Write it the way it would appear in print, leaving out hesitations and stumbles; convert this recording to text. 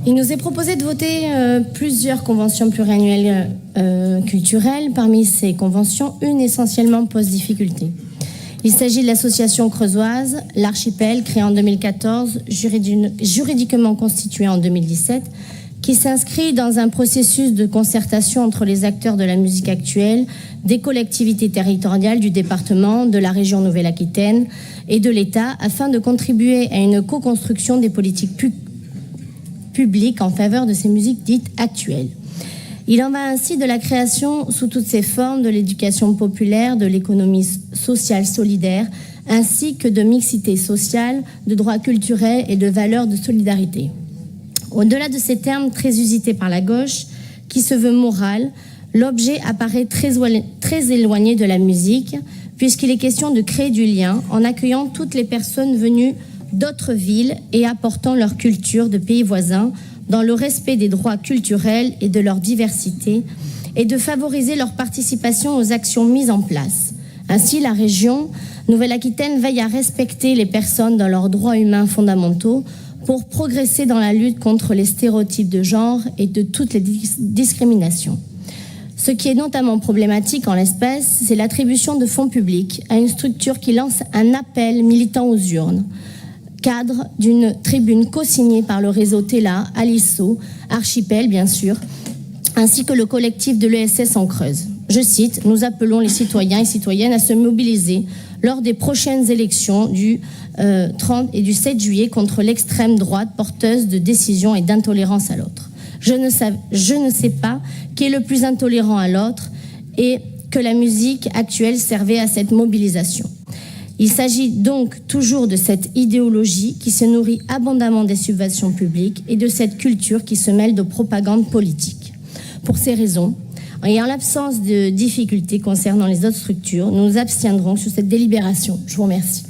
Il nous est proposé de voter plusieurs conventions pluriannuelles culturelles. Parmi ces conventions, une essentiellement pose difficulté. Il s'agit de l'association creusoise, l'Archipel, créée en 2014, juridiquement constituée en 2017, qui s'inscrit dans un processus de concertation entre les acteurs de la musique actuelle, des collectivités territoriales du département, de la région Nouvelle-Aquitaine et de l'État, afin de contribuer à une co-construction des politiques publiques en faveur de ces musiques dites actuelles. Il en va ainsi de la création sous toutes ses formes de l'éducation populaire, de l'économie sociale solidaire, ainsi que de mixité sociale, de droits culturels et de valeurs de solidarité. Au-delà de ces termes très usités par la gauche, qui se veut moral, l'objet apparaît très éloigné de la musique, puisqu'il est question de créer du lien en accueillant toutes les personnes venues d'autres villes et apportant leur culture de pays voisins dans le respect des droits culturels et de leur diversité et de favoriser leur participation aux actions mises en place. Ainsi, la région Nouvelle-Aquitaine veille à respecter les personnes dans leurs droits humains fondamentaux pour progresser dans la lutte contre les stéréotypes de genre et de toutes les discriminations. Ce qui est notamment problématique en l'espèce, c'est l'attribution de fonds publics à une structure qui lance un appel militant aux urnes, cadre d'une tribune co-signée par le réseau TELA, Alisso, Archipel bien sûr, ainsi que le collectif de l'ESS en Creuse. Je cite, « Nous appelons les citoyens et citoyennes à se mobiliser lors des prochaines élections du 30 et du 7 juillet contre l'extrême droite porteuse de décisions et d'intolérance à l'autre. Je ne sais pas qui est le plus intolérant à l'autre et que la musique actuelle servait à cette mobilisation. Il s'agit donc toujours de cette idéologie qui se nourrit abondamment des subventions publiques et de cette culture qui se mêle de propagande politique. Pour ces raisons, et en l'absence de difficultés concernant les autres structures, nous nous abstiendrons sur cette délibération. Je vous remercie.